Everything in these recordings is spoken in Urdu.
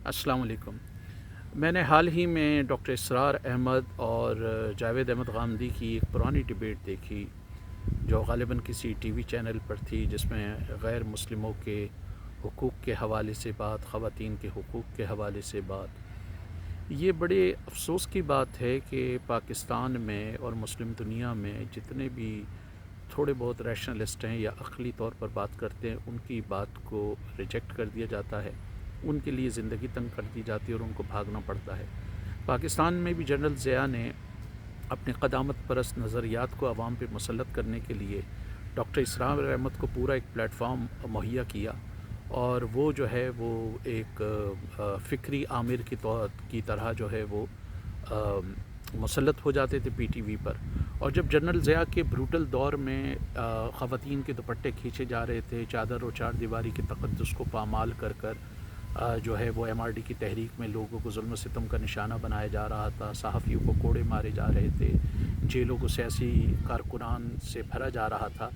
السلام علیکم۔ میں نے حال ہی میں ڈاکٹر اسرار احمد اور جاوید احمد غامدی کی ایک پرانی ڈیبیٹ دیکھی جو غالباً کسی ٹی وی چینل پر تھی، جس میں غیر مسلموں کے حقوق کے حوالے سے بات، خواتین کے حقوق کے حوالے سے بات۔ یہ بڑے افسوس کی بات ہے کہ پاکستان میں اور مسلم دنیا میں جتنے بھی تھوڑے بہت ریشنلسٹ ہیں یا عقلی طور پر بات کرتے ہیں، ان کی بات کو ریجیکٹ کر دیا جاتا ہے، ان کے لیے زندگی تنگ کر دی جاتی ہے اور ان کو بھاگنا پڑتا ہے۔ پاکستان میں بھی جنرل ضیاء نے اپنے قدامت پرست نظریات کو عوام پہ مسلط کرنے کے لیے ڈاکٹر اسرار احمد کو پورا ایک پلیٹ فارم مہیا کیا، اور وہ جو ہے وہ ایک فکری عامر کی طرح جو ہے وہ مسلط ہو جاتے تھے پی ٹی وی پر۔ اور جب جنرل ضیاء کے بروٹل دور میں خواتین کے دوپٹے کھینچے جا رہے تھے، چادر و چار دیواری کے تقدس کو پامال کر جو ہے وہ ایم آر ڈی کی تحریک میں لوگوں کو ظلم و ستم کا نشانہ بنایا جا رہا تھا، صحافیوں کو کوڑے مارے جا رہے تھے، جیلوں کو سیاسی کارکنان سے بھرا جا رہا تھا،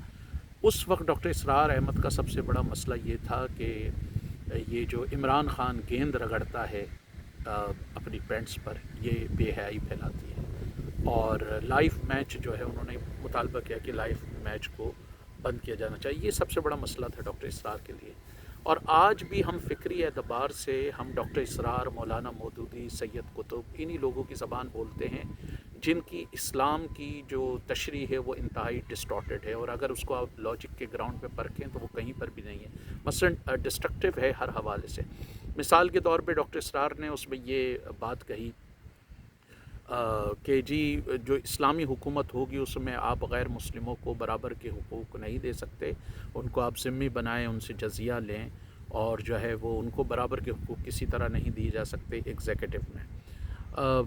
اس وقت ڈاکٹر اسرار احمد کا سب سے بڑا مسئلہ یہ تھا کہ یہ جو عمران خان گیند رگڑتا ہے اپنی پینٹس پر، یہ بے حیائی پھیلاتی ہے، اور لائیو میچ جو ہے انہوں نے مطالبہ کیا کہ لائیو میچ کو بند کیا جانا چاہیے۔ یہ سب سے بڑا مسئلہ تھا ڈاکٹر اسرار کے لیے۔ اور آج بھی ہم فکری اعتبار سے ہم ڈاکٹر اسرار، مولانا مودودی، سید قطب، انہی لوگوں کی زبان بولتے ہیں جن کی اسلام کی جو تشریح ہے وہ انتہائی ڈسٹارٹڈ ہے، اور اگر اس کو آپ لاجک کے گراؤنڈ پہ پرکھیں تو وہ کہیں پر بھی نہیں ہے، مثلا ڈسٹرکٹیو ہے ہر حوالے سے۔ مثال کے طور پہ ڈاکٹر اسرار نے اس میں یہ بات کہی کہ جی جو اسلامی حکومت ہوگی اس میں آپ غیر مسلموں کو برابر کے حقوق نہیں دے سکتے، ان کو آپ ذمہ بنائیں، ان سے جزیہ لیں، اور جو ہے وہ ان کو برابر کے حقوق کسی طرح نہیں دیے جا سکتے ایگزیکٹو میں۔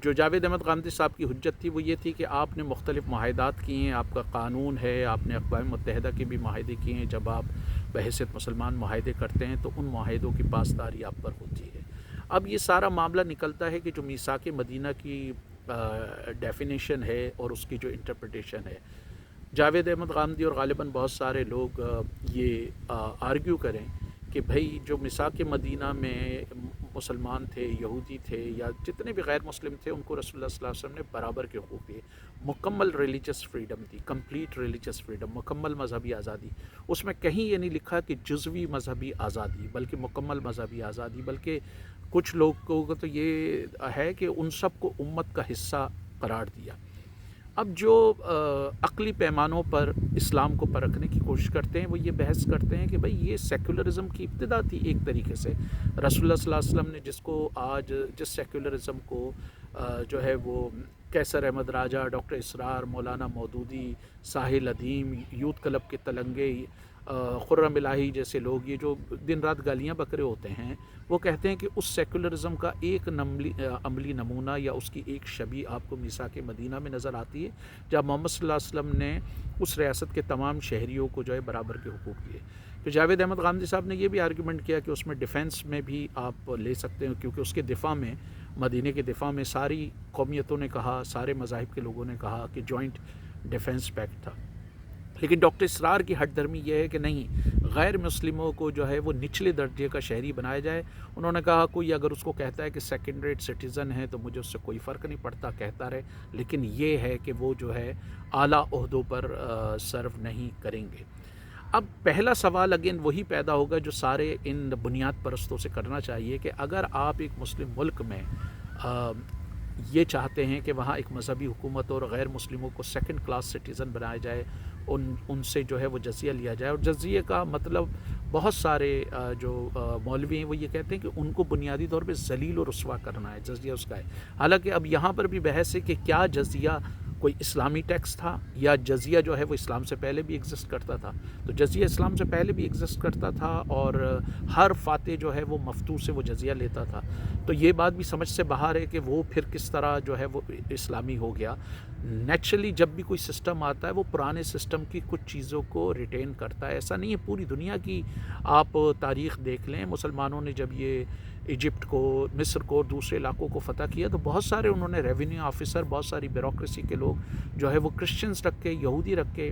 جو جاوید احمد غامدی صاحب کی حجت تھی وہ یہ تھی کہ آپ نے مختلف معاہدات کیے ہیں، آپ کا قانون ہے، آپ نے اقوام متحدہ کے بھی معاہدے کیے ہیں، جب آپ بحیثیت مسلمان معاہدے کرتے ہیں تو ان معاہدوں کی پاسداری آپ پر ہوتی ہے۔ اب یہ سارا معاملہ نکلتا ہے کہ جو میثاق مدینہ کی ڈیفینیشن ہے اور اس کی جو انٹرپریٹیشن ہے، جاوید احمد غامدی اور غالباً بہت سارے لوگ یہ آرگیو کریں کہ بھئی جو میثاق مدینہ میں مسلمان تھے، یہودی تھے، یا جتنے بھی غیر مسلم تھے، ان کو رسول اللہ صلی اللہ علیہ وسلم نے برابر کے حقوق دیے، مکمل ریلیجس فریڈم دی، کمپلیٹ ریلیجس فریڈم، مکمل مذہبی آزادی۔ اس میں کہیں یہ نہیں لکھا کہ جزوی مذہبی آزادی، بلکہ مکمل مذہبی آزادی، بلکہ کچھ لوگوں کو تو یہ ہے کہ ان سب کو امت کا حصہ قرار دیا۔ اب جو عقلی پیمانوں پر اسلام کو پرکھنے کی کوشش کرتے ہیں وہ یہ بحث کرتے ہیں کہ بھئی یہ سیکولرزم کی ابتدا تھی ایک طریقے سے، رسول اللہ صلی اللہ علیہ وسلم نے جس کو آج جس سیکولرزم کو جو ہے وہ کیسر احمد راجہ، ڈاکٹر اسرار، مولانا مودودی، ساحل ادیم، یوتھ کلب کے تلنگے، خرم الہی جیسے لوگ یہ جو دن رات گالیاں بکرے ہوتے ہیں، وہ کہتے ہیں کہ اس سیکولرزم کا ایک عملی نمونہ یا اس کی ایک شبیہ آپ کو میثاق مدینہ میں نظر آتی ہے، جب محمد صلی اللہ علیہ وسلم نے اس ریاست کے تمام شہریوں کو جو ہے برابر کے حقوق دیے۔ تو جاوید احمد غامدی صاحب نے یہ بھی آرگیومنٹ کیا کہ اس میں ڈیفینس میں بھی آپ لے سکتے ہیں، کیونکہ اس کے دفاع میں، مدینہ کے دفاع میں ساری قومیتوں نے کہا، سارے مذاہب کے لوگوں نے کہا کہ جوائنٹ ڈیفینس پیکٹ تھا۔ لیکن ڈاکٹر اسرار کی ہٹ دھرمی یہ ہے کہ نہیں، غیر مسلموں کو جو ہے وہ نچلے درجے کا شہری بنایا جائے۔ انہوں نے کہا کوئی اگر اس کو کہتا ہے کہ سیکنڈ ریٹ سٹیزن ہے تو مجھے اس سے کوئی فرق نہیں پڑتا، کہتا رہے، لیکن یہ ہے کہ وہ جو ہے اعلیٰ عہدوں پر سرو نہیں کریں گے۔ اب پہلا سوال اگین وہی پیدا ہوگا جو سارے ان بنیاد پرستوں سے کرنا چاہیے کہ اگر آپ ایک مسلم ملک میں یہ چاہتے ہیں کہ وہاں ایک مذہبی حکومت اور غیر مسلموں کو سیکنڈ کلاس سٹیزن بنایا جائے، ان سے جو ہے وہ جزیہ لیا جائے، اور جزیے کا مطلب بہت سارے جو مولوی ہیں وہ یہ کہتے ہیں کہ ان کو بنیادی طور پہ ذلیل و رسوا کرنا ہے، جزیہ اس کا ہے۔ حالانکہ اب یہاں پر بھی بحث ہے کہ کیا جزیہ کوئی اسلامی ٹیکس تھا، یا جزیہ جو ہے وہ اسلام سے پہلے بھی ایگزسٹ کرتا تھا؟ تو جزیہ اسلام سے پہلے بھی ایگزسٹ کرتا تھا، اور ہر فاتح جو ہے وہ مفتو سے وہ جزیہ لیتا تھا۔ تو یہ بات بھی سمجھ سے باہر ہے کہ وہ پھر کس طرح جو ہے وہ اسلامی ہو گیا۔ نیچرلی جب بھی کوئی سسٹم آتا ہے وہ پرانے سسٹم کی کچھ چیزوں کو ریٹین کرتا ہے، ایسا نہیں ہے۔ پوری دنیا کی آپ تاریخ دیکھ لیں، مسلمانوں نے جب یہ ایجپٹ کو، مصر کو، دوسرے علاقوں کو فتح کیا تو بہت سارے انہوں نے ریونیو آفیسر، بہت ساری بیوروکریسی کے لوگ جو ہے وہ کرسچنز رکھے، یہودی رکھے،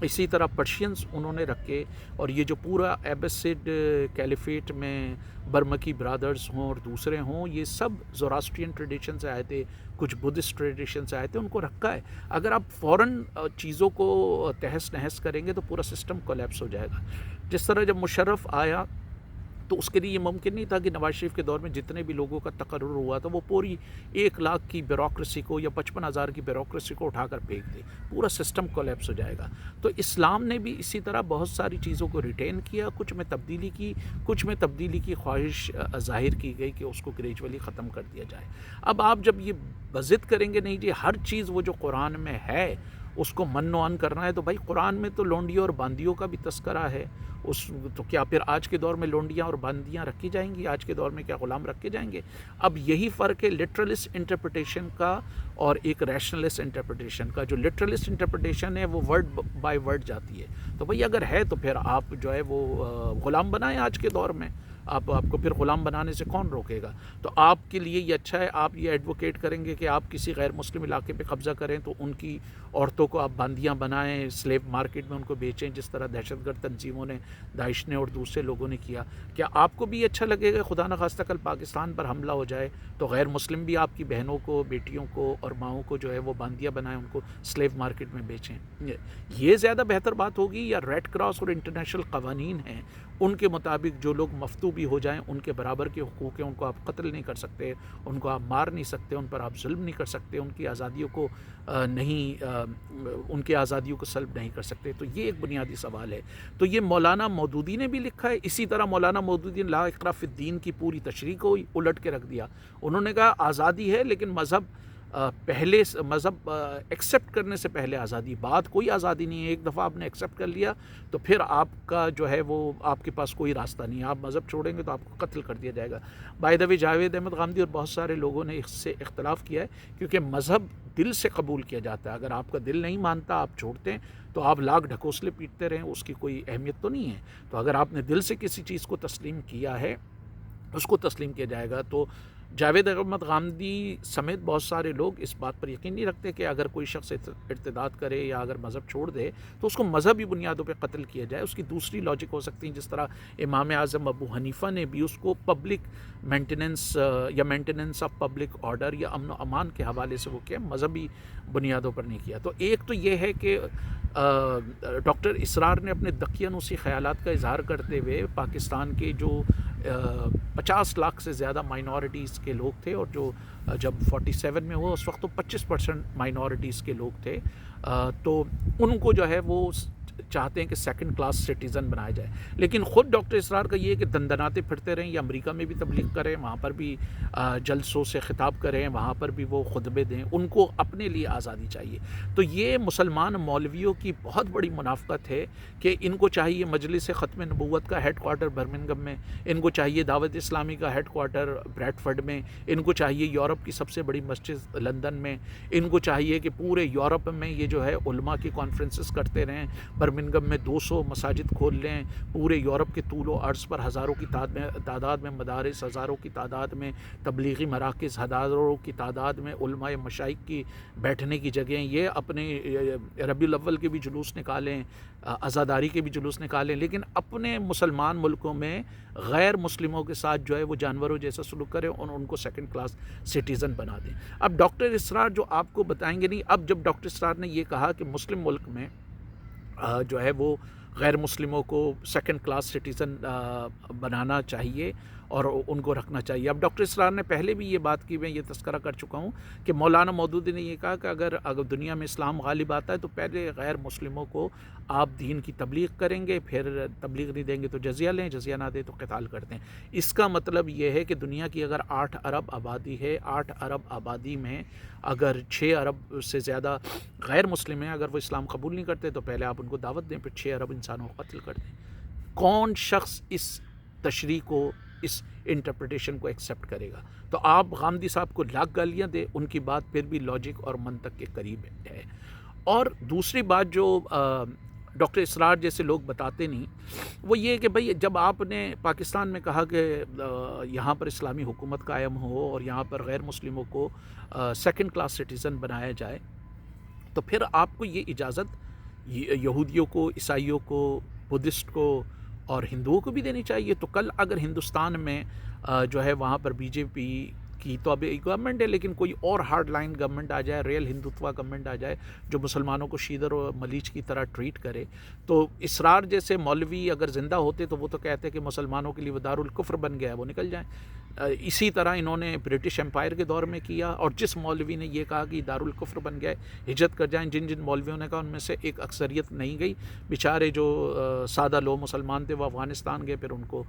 اسی طرح پرشینز انہوں نے رکھے، اور یہ جو پورا ایبسڈ کیلیفیٹ میں برمکی برادرز ہوں اور دوسرے ہوں، یہ سب زوراسٹرین ٹریڈیشن سے آئے تھے، کچھ بدھسٹ ٹریڈیشن سے آئے تھے، ان کو رکھا ہے۔ اگر آپ فوراً چیزوں کو تہس نہس کریں گے تو پورا سسٹم کولیپس ہو جائے گا۔ جس طرح جب مشرف آیا تو اس کے لیے یہ ممکن نہیں تھا کہ نواز شریف کے دور میں جتنے بھی لوگوں کا تقرر ہوا تھا وہ پوری 1 لاکھ کی بیوروکریسی کو یا 55,000 کی بیوروکریسی کو اٹھا کر پھینک دے، پورا سسٹم کولیپس ہو جائے گا۔ تو اسلام نے بھی اسی طرح بہت ساری چیزوں کو ریٹین کیا، کچھ میں تبدیلی کی، کچھ میں تبدیلی کی خواہش ظاہر کی گئی کہ اس کو گریجولی ختم کر دیا جائے۔ اب آپ جب یہ بضد کریں گے نہیں جی ہر چیز وہ جو قرآن میں ہے اس کو من و عن کرنا ہے، تو بھائی قرآن میں تو لونڈیوں اور باندیوں کا بھی تذکرہ ہے، تو کیا پھر آج کے دور میں لونڈیاں اور باندیاں رکھی جائیں گی؟ آج کے دور میں کیا غلام رکھے جائیں گے؟ اب یہی فرق ہے لٹرلسٹ انٹرپریٹیشن کا اور ایک ریشنلسٹ انٹرپریٹیشن کا۔ جو لٹرلسٹ انٹرپریٹیشن ہے وہ ورڈ بائی ورڈ جاتی ہے، تو بھائی اگر ہے تو پھر آپ جو ہے وہ غلام بنائیں آج کے دور میں، آپ کو پھر غلام بنانے سے کون روکے گا؟ تو آپ کے لیے یہ اچھا ہے، آپ یہ ایڈوکیٹ کریں گے کہ آپ کسی غیر مسلم علاقے پہ قبضہ کریں تو ان کی عورتوں کو آپ باندیاں بنائیں، سلیو مارکیٹ میں ان کو بیچیں، جس طرح دہشت گرد تنظیموں نے، داعش نے اور دوسرے لوگوں نے کیا۔ کیا آپ کو بھی اچھا لگے گا خدا نخواستہ کل پاکستان پر حملہ ہو جائے تو غیر مسلم بھی آپ کی بہنوں کو، بیٹیوں کو اور ماؤں کو جو ہے وہ باندیاں بنائیں، ان کو سلیو مارکیٹ میں بیچیں؟ یہ زیادہ بہتر بات ہوگی، یا ریڈ کراس اور انٹرنیشنل قوانین ہیں ان کے مطابق جو لوگ مفتو بھی ہو جائیں ان کے برابر کے حقوق ہیں، ان کو آپ قتل نہیں کر سکتے، ان کو آپ مار نہیں سکتے، ان پر آپ ظلم نہیں کر سکتے، ان کی آزادیوں کو ان کی آزادیوں کو سلب نہیں کر سکتے۔ تو یہ ایک بنیادی سوال ہے۔ تو یہ مولانا مودودی نے بھی لکھا ہے، اسی طرح مولانا مودودی نے لا اکراہ فی الدین کی پوری تشریح کو الٹ کے رکھ دیا۔ انہوں نے کہا آزادی ہے لیکن مذہب پہلے، مذہب ایکسیپٹ کرنے سے پہلے آزادی، بات کوئی آزادی نہیں ہے، ایک دفعہ آپ نے ایکسیپٹ کر لیا تو پھر آپ کا جو ہے وہ آپ کے پاس کوئی راستہ نہیں ہے، آپ مذہب چھوڑیں گے تو آپ کو قتل کر دیا جائے گا۔ بائی دا وے جاوید احمد غامدی اور بہت سارے لوگوں نے اس سے اختلاف کیا ہے، کیونکہ مذہب دل سے قبول کیا جاتا ہے، اگر آپ کا دل نہیں مانتا آپ چھوڑتے ہیں تو آپ لاکھ ڈھکوسلے پیٹتے رہیں، اس کی کوئی اہمیت تو نہیں ہے۔ تو اگر آپ نے دل سے کسی چیز کو تسلیم کیا ہے اس کو تسلیم کیا جائے گا۔ تو جاوید احمد غامدی سمیت بہت سارے لوگ اس بات پر یقین نہیں رکھتے کہ اگر کوئی شخص ارتداد کرے یا اگر مذہب چھوڑ دے تو اس کو مذہبی بنیادوں پہ قتل کیا جائے۔ اس کی دوسری لاجک ہو سکتی ہے، جس طرح امام اعظم ابو حنیفہ نے بھی اس کو پبلک مینٹیننس یا مینٹیننس آف پبلک آرڈر یا امن و امان کے حوالے سے وہ کیا مذہبی بنیادوں پر نہیں کیا۔ تو ایک تو یہ ہے کہ ڈاکٹر اسرار نے اپنے دقیانوسی خیالات کا اظہار کرتے ہوئے پاکستان کے جو 50 لاکھ سے زیادہ مائنورٹیز کے لوگ تھے، اور جو جب 47 میں ہوا اس وقت تو 25% مائنورٹیز کے لوگ تھے، تو ان کو جو ہے وہ چاہتے ہیں کہ سیکنڈ کلاس سٹیزن بنایا جائے۔ لیکن خود ڈاکٹر اسرار کا یہ ہے کہ دندناتے پھرتے رہیں، یا امریکہ میں بھی تبلیغ کریں، وہاں پر بھی جلسوں سے خطاب کریں، وہاں پر بھی وہ خطبے دیں، ان کو اپنے لیے آزادی چاہیے۔ تو یہ مسلمان مولویوں کی بہت بڑی منافقت ہے کہ ان کو چاہیے مجلس ختم نبوت کا ہیڈ کوارٹر برمنگھم میں، ان کو چاہیے دعوت اسلامی کا ہیڈ کوارٹر بریڈفرڈ میں، ان کو چاہیے یورپ کی سب سے بڑی مسجد لندن میں، ان کو چاہیے کہ پورے یورپ میں یہ جو ہے علماء کی کانفرنسز کرتے رہیں، برمنگھم میں 200 مساجد کھول لیں، پورے یورپ کے طول و عرض پر ہزاروں کی تعداد میں مدارس، ہزاروں کی تعداد میں تبلیغی مراکز، ہزاروں کی تعداد میں علماء مشائخ کی بیٹھنے کی جگہیں، یہ اپنے ربیع الاول کے بھی جلوس نکالیں، عزاداری کے بھی جلوس نکالیں، لیکن اپنے مسلمان ملکوں میں غیر مسلموں کے ساتھ جو ہے وہ جانوروں جیسا سلوک کریں اور ان کو سیکنڈ کلاس سٹیزن بنا دیں۔ اب ڈاکٹر اسرار جو آپ کو بتائیں گے نہیں، اب جب ڈاکٹر اسرار نے یہ کہا کہ مسلم ملک میں جو ہے وہ غیر مسلموں کو سیکنڈ کلاس سٹیزن بنانا چاہیے اور ان کو رکھنا چاہیے۔ اب ڈاکٹر اسرار نے پہلے بھی یہ بات کی، میں یہ تذکرہ کر چکا ہوں کہ مولانا مودودی نے یہ کہا کہ اگر دنیا میں اسلام غالب آتا ہے تو پہلے غیر مسلموں کو آپ دین کی تبلیغ کریں گے، پھر تبلیغ نہیں دیں گے تو جزیہ لیں، جزیہ نہ دیں تو قتال کر دیں۔ اس کا مطلب یہ ہے کہ دنیا کی اگر 8 ارب آبادی ہے، 8 ارب آبادی میں اگر 6 ارب سے زیادہ غیر مسلم ہیں، اگر وہ اسلام قبول نہیں کرتے تو پہلے آپ ان کو دعوت دیں، پھر 6 ارب انسانوں کو قتل کر دیں۔ کون شخص اس تشریح کو، اس انٹرپریٹیشن کو ایکسیپٹ کرے گا؟ تو آپ غامدی صاحب کو لاکھ گالیاں دیں، ان کی بات پھر بھی لاجک اور منطق کے قریب ہے۔ اور دوسری بات جو ڈاکٹر اسرار جیسے لوگ بتاتے نہیں، وہ یہ کہ بھئی جب آپ نے پاکستان میں کہا کہ یہاں پر اسلامی حکومت قائم ہو اور یہاں پر غیر مسلموں کو سیکنڈ کلاس سٹیزن بنایا جائے، تو پھر آپ کو یہ اجازت یہودیوں کو، عیسائیوں کو، بدھسٹ کو اور ہندوؤں کو بھی دینی چاہیے۔ تو کل اگر ہندوستان میں جو ہے وہاں پر بی جے پی کی تو اب گورنمنٹ ہے، لیکن کوئی اور ہارڈ لائن گورنمنٹ آ جائے، ریئل ہندوتوا گورنمنٹ آ جائے جو مسلمانوں کو شیدر و ملیچ کی طرح ٹریٹ کرے، تو اسرار جیسے مولوی اگر زندہ ہوتے تو وہ تو کہتے کہ مسلمانوں کے لیے وہ دارالکفر بن گیا ہے، وہ نکل جائیں۔ اسی طرح انہوں نے برٹش امپائر کے دور میں کیا، اور جس مولوی نے یہ کہا کہ دارالکفر بن گیا ہے ہجرت کر جائیں، جن مولویوں نے کہا ان میں سے ایک اکثریت نہیں گئی، بیچارے جو سادہ لو مسلمان تھے وہ افغانستان گئے، پھر ان کو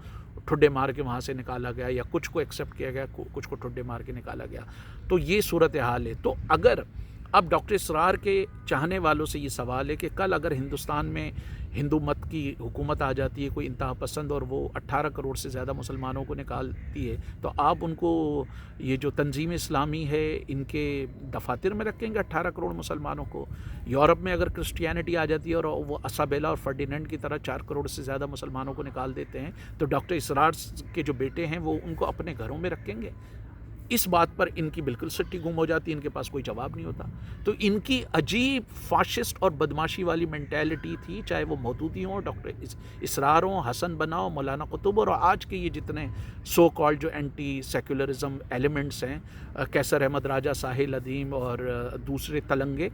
ٹھڈے مار کے وہاں سے نکالا گیا، یا کچھ کو ایکسیپٹ کیا گیا، کچھ کو ٹھڈے مار کے نکالا گیا۔ تو یہ صورتحال ہے۔ تو اگر اب ڈاکٹر اسرار کے چاہنے والوں سے یہ سوال ہے کہ کل اگر ہندوستان میں ہندو مت کی حکومت آ جاتی ہے، کوئی انتہا پسند، اور وہ 18 کروڑ سے زیادہ مسلمانوں کو نکالتی ہے، تو آپ ان کو یہ جو تنظیم اسلامی ہے ان کے دفاتر میں رکھیں گے 18 کروڑ مسلمانوں کو؟ یورپ میں اگر کرسچینٹی آ جاتی ہے اور وہ اسابیلا اور فرڈینینڈ کی طرح 4 کروڑ سے زیادہ مسلمانوں کو نکال دیتے ہیں، تو ڈاکٹر اسرار کے جو بیٹے ہیں وہ ان کو اپنے گھروں میں رکھیں گے؟ اس بات پر ان کی بالکل سٹی گم ہو جاتی ہے، ان کے پاس کوئی جواب نہیں ہوتا۔ تو ان کی عجیب فاشسٹ اور بدماشی والی مینٹیلٹی تھی، چاہے وہ مودودی ہوں، ڈاکٹر اسرار ہوں، حسن بنا ہو، مولانا قطب، اور آج کے یہ جتنے سو کالڈ جو اینٹی سیکولرزم ایلیمنٹس ہیں، کیسر احمد راجہ، ساحل ادیم اور دوسرے تلنگے،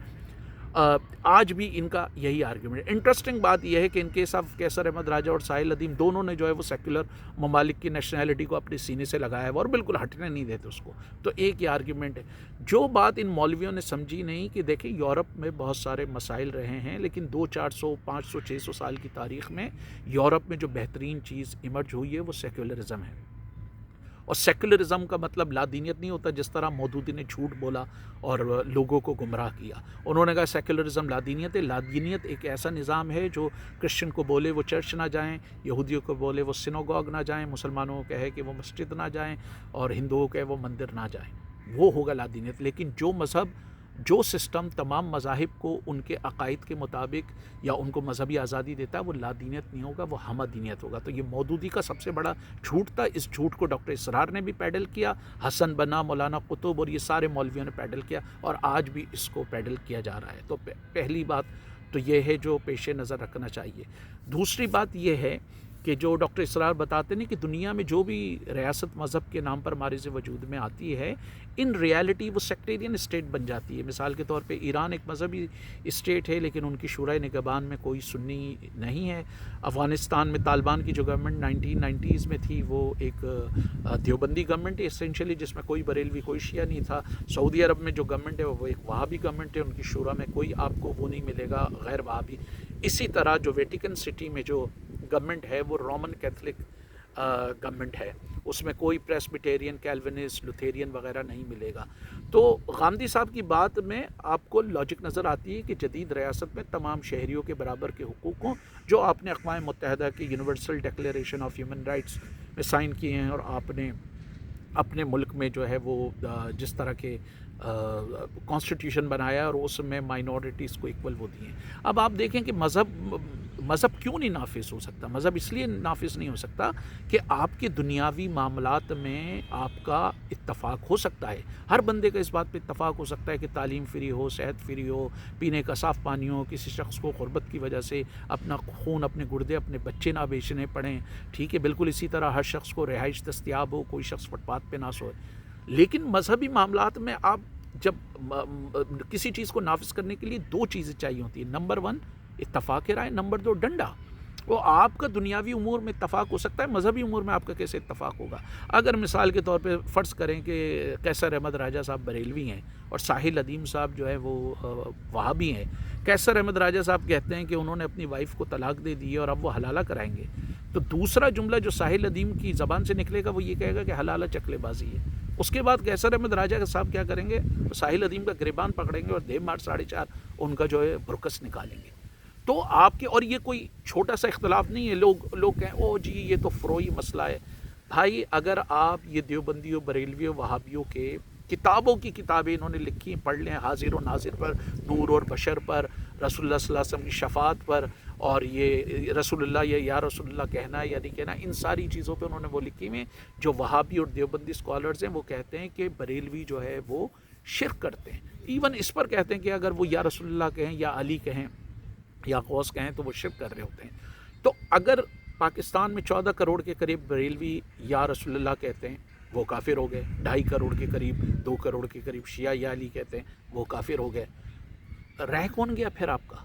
آج بھی ان کا یہی آرگیومنٹ ہے۔ انٹرسٹنگ بات یہ ہے کہ ان کے ساتھ کیسر احمد راجہ اور ساحل ادیم دونوں نے جو ہے وہ سیکولر ممالک کی نیشنلٹی کو اپنے سینے سے لگایا ہوا اور بالکل ہٹنے نہیں دیتے اس کو۔ تو ایک یہ آرگیومنٹ ہے۔ جو بات ان مولویوں نے سمجھی نہیں کہ دیکھیں یورپ میں بہت سارے مسائل رہے ہیں، لیکن 200، 400، 500، 600 سال کی تاریخ میں یورپ میں جو بہترین چیز ایمرج ہوئی ہے وہ سیکولرزم ہے۔ اور سیکولرزم کا مطلب لادینیت نہیں ہوتا، جس طرح مودودی نے جھوٹ بولا اور لوگوں کو گمراہ کیا۔ انہوں نے کہا سیکولرزم لادینیت ہے۔ لادینیت ایک ایسا نظام ہے جو کرسچن کو بولے وہ چرچ نہ جائیں، یہودیوں کو بولے وہ سینوگوگ نہ جائیں، مسلمانوں کو کہے کہ وہ مسجد نہ جائیں، اور ہندوؤں کو کہے وہ مندر نہ جائیں، وہ ہوگا لادینیت۔ لیکن جو مذہب، جو سسٹم تمام مذاہب کو ان کے عقائد کے مطابق یا ان کو مذہبی آزادی دیتا ہے، وہ لادینیت نہیں ہوگا، وہ ہمدینیت ہوگا۔ تو یہ مودودی کا سب سے بڑا جھوٹ تھا۔ اس جھوٹ کو ڈاکٹر اسرار نے بھی پیڈل کیا، حسن بنا، مولانا قطب اور یہ سارے مولویوں نے پیڈل کیا، اور آج بھی اس کو پیڈل کیا جا رہا ہے۔ تو پہلی بات تو یہ ہے جو پیش نظر رکھنا چاہیے۔ دوسری بات یہ ہے کہ جو ڈاکٹر اسرار بتاتے ہیں کہ دنیا میں جو بھی ریاست مذہب کے نام پر ہمارے سے وجود میں آتی ہے، ان ریالٹی وہ سیکٹیرین اسٹیٹ بن جاتی ہے۔ مثال کے طور پہ ایران ایک مذہبی اسٹیٹ ہے، لیکن ان کی شورائے نگہبان میں کوئی سنی نہیں ہے۔ افغانستان میں طالبان کی جو گورنمنٹ 1990s میں تھی وہ ایک دیوبندی گورنمنٹ ہے اسینشلی، جس میں کوئی بریلوی، کوئی شیعہ نہیں تھا۔ سعودی عرب میں جو گورنمنٹ ہے وہ ایک وہابی گورنمنٹ ہے، ان کی شورا میں کوئی آپ کو وہ نہیں ملے گا غیر وہابی۔ اسی طرح جو ویٹیکن سٹی میں جو گورنمنٹ ہے وہ رومن کیتھولک گورنمنٹ ہے، اس میں کوئی پریسبیٹیرین، کیلونسٹ، لوتھیرین وغیرہ نہیں ملے گا۔ تو غامدی صاحب کی بات میں آپ کو لاجک نظر آتی ہے کہ جدید ریاست میں تمام شہریوں کے برابر کے حقوق ہوں، جو آپ نے اقوام متحدہ کی universal declaration of human rights میں سائن کیے ہیں، اور آپ نے اپنے ملک میں جو ہے وہ جس طرح کے کانسٹیٹیوشن بنایا اور اس میں مائنورٹیز کو ایکول وہ دیے ہیں۔ اب آپ دیکھیں کہ مذہب کیوں نہیں نافذ ہو سکتا؟ مذہب اس لیے نافذ نہیں ہو سکتا کہ آپ کے دنیاوی معاملات میں آپ کا اتفاق ہو سکتا ہے، ہر بندے کا اس بات پہ اتفاق ہو سکتا ہے کہ تعلیم فری ہو، صحت فری ہو، پینے کا صاف پانی ہو، کسی شخص کو غربت کی وجہ سے اپنا خون، اپنے گردے، اپنے بچے نہ بیچنے پڑیں، ٹھیک ہے، بالکل اسی طرح ہر شخص کو رہائش دستیاب ہو، کوئی شخص فٹ پاتھ پہ نہ سوئے۔ لیکن مذہبی معاملات میں آپ جب کسی چیز کو نافذ کرنے کے لیے دو چیزیں چاہیے ہوتی ہیں، نمبر 1 اتفاق رائے، نمبر 2 ڈنڈا۔ وہ آپ کا دنیاوی امور میں اتفاق ہو سکتا ہے، مذہبی امور میں آپ کا کیسے اتفاق ہوگا؟ اگر مثال کے طور پہ فرض کریں کہ کیسر احمد راجہ صاحب بریلوی ہیں اور ساحل ادیم صاحب جو ہے وہ وہابی ہیں، کیسر احمد راجہ صاحب کہتے ہیں کہ انہوں نے اپنی وائف کو طلاق دے دی ہے اور اب وہ حلالہ کرائیں گے، تو دوسرا جملہ جو ساحل ادیم کی زبان سے نکلے گا وہ یہ کہے گا کہ حلالہ چکلے بازی ہے۔ اس کے بعد کیسر احمد راجہ صاحب کیا کریں گے؟ ساحل ادیم کا گریبان پکڑیں گے اور دیو مار 4.5 ان کا جو ہے برکس نکالیں گے۔ تو آپ کے، اور یہ کوئی چھوٹا سا اختلاف نہیں ہے، لوگ کہیں او جی یہ تو فروئی مسئلہ ہے۔ بھائی اگر آپ یہ دیوبندیوں، بریلویوں، وہابیوں کے کتابوں کی کتابیں انہوں نے لکھی، پڑھ لیں، حاضر و ناظر پر، نور اور بشر پر، رسول اللہ صلی اللہ علیہ وسلم کی شفاعت پر، اور یہ رسول اللہ یا رسول اللہ کہنا یا نہیں کہنا، ان ساری چیزوں پہ انہوں نے وہ لکھی ہوئی ہیں۔ جو وہابی اور دیوبندی اسکالرز ہیں وہ کہتے ہیں کہ بریلوی جو ہے وہ شرک کرتے ہیں، ایون اس پر کہتے ہیں کہ اگر وہ یا رسول اللہ کہیں یا علی کہیں یا غوث کہیں تو وہ شرک کر رہے ہوتے ہیں۔ تو اگر پاکستان میں 14 کروڑ کے قریب بریلوی یا رسول اللہ کہتے ہیں وہ کافر ہو گئے، 2.5 کروڑ کے قریب 2 کروڑ کے قریب شیعہ یا علی کہتے ہیں وہ کافر ہو گئے، رہ کون گیا پھر آپ کا؟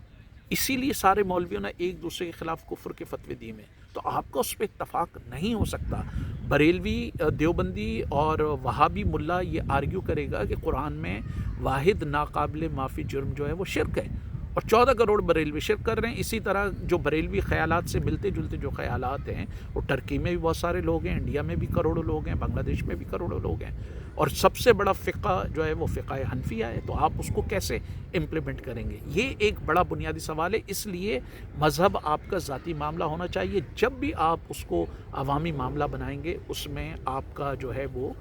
اسی لیے سارے مولویوں نے ایک دوسرے کے خلاف کفر کے فتوے دیے ہیں، تو آپ کا اس پہ اتفاق نہیں ہو سکتا۔ بریلوی، دیوبندی اور وہابی ملا یہ آرگیو کرے گا کہ قرآن میں واحد ناقابل معافی جرم جو ہے وہ شرک ہے، اور 14 کروڑ بریلوی شرک کر رہے ہیں۔ اسی طرح جو بریلوی خیالات سے ملتے جلتے جو خیالات ہیں وہ ٹرکی میں بھی بہت سارے لوگ ہیں، انڈیا میں بھی کروڑوں لوگ ہیں، بنگلہ دیش میں بھی کروڑوں لوگ ہیں، اور سب سے بڑا فقہ جو ہے وہ فقہ حنفیہ ہے، تو آپ اس کو کیسے امپلیمنٹ کریں گے؟ یہ ایک بڑا بنیادی سوال ہے۔ اس لیے مذہب آپ کا ذاتی معاملہ ہونا چاہیے، جب بھی آپ اس کو عوامی معاملہ بنائیں گے اس میں آپ کا جو ہے وہ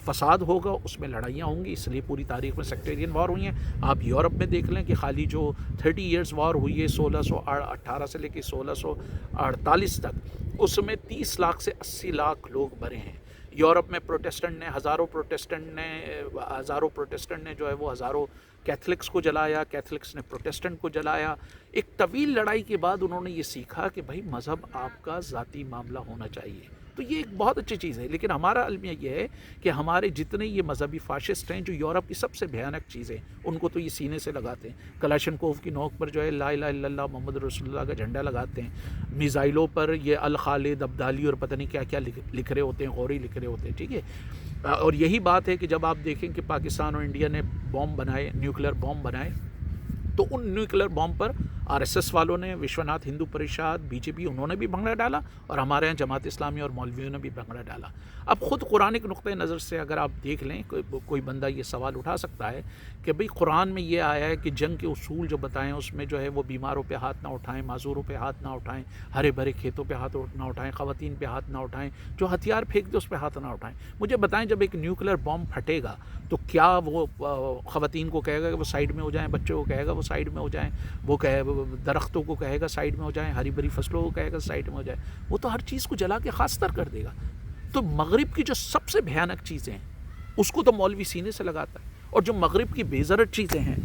فساد ہوگا، اس میں لڑائیاں ہوں گی۔ اس لیے پوری تاریخ میں سیکٹیرین وار ہوئی ہیں۔ آپ یورپ میں دیکھ لیں کہ خالی جو 30 ایئرز وار ہوئی ہے 1618 سے لے کے 1648 تک، اس میں 30 لاکھ سے 80 لاکھ لوگ مرے ہیں۔ یورپ میں ہزاروں پروٹیسٹنٹ نے جو ہے وہ ہزاروں کیتھلکس کو جلایا، کیتھلکس نے پروٹیسٹنٹ کو جلایا۔ ایک طویل لڑائی کے بعد انہوں نے یہ سیکھا کہ بھائی مذہب آپ کا ذاتی معاملہ ہونا چاہیے، تو یہ ایک بہت اچھی چیز ہے۔ لیکن ہمارا المیہ یہ ہے کہ ہمارے جتنے یہ مذہبی فاشسٹ ہیں جو یورپ کی سب سے بھیانک چیزیں، ان کو تو یہ سینے سے لگاتے ہیں، کلاشنکوف کی نوک پر جو ہے لا الہ الا اللہ محمد رسول اللہ کا جھنڈا لگاتے ہیں، میزائلوں پر یہ الخالد ابدالی اور پتہ نہیں کیا کیا لکھ رہے ہوتے ہیں، غوری لکھ رہے ہوتے ہیں، ٹھیک ہے۔ اور یہی بات ہے کہ جب آپ دیکھیں کہ پاکستان اور انڈیا نے بوم بنائے، نیوکلیر بوم بنائے، تو ان نیوکلیر بوم پر آر ایس ایس والوں نے، وشوناتھ ہندو پریشاد، بی جے پی، انہوں نے بھی بھنگڑا ڈالا، اور ہمارے یہاں جماعت اسلامی اور مولویوں نے بھی بھنگڑا ڈالا۔ اب خود قرآن کے نقطۂ نظر سے اگر آپ دیکھ لیں، کوئی بندہ یہ سوال اٹھا سکتا ہے کہ بھئی قرآن میں یہ آیا ہے کہ جنگ کے اصول جو بتائیں اس میں جو ہے وہ بیماروں پہ ہاتھ نہ اٹھائیں، معذوروں پہ ہاتھ نہ اٹھائیں، ہرے بھرے کھیتوں پہ ہاتھ نہ اٹھائیں، خواتین پہ ہاتھ نہ اٹھائیں، جو ہتھیار پھینک دے اس پہ ہاتھ نہ اٹھائیں۔ مجھے بتائیں جب ایک نیوکلیر بم پھٹے گا تو کیا وہ خواتین کو کہے گا کہ وہ سائیڈ میں ہو جائیں، بچوں کو کہے گا وہ سائیڈ میں ہو جائیں، وہ درختوں کو کہے گا سائیڈ میں ہو جائیں، ہری بھری فصلوں کو کہے گا سائیڈ میں ہو جائیں؟ وہ تو ہر چیز کو جلا کے خاص تر کر دے گا۔ تو مغرب کی جو سب سے بھیانک چیزیں ہیں اس کو تو مولوی سینے سے لگاتا ہے، اور جو مغرب کی بے ضرر چیزیں ہیں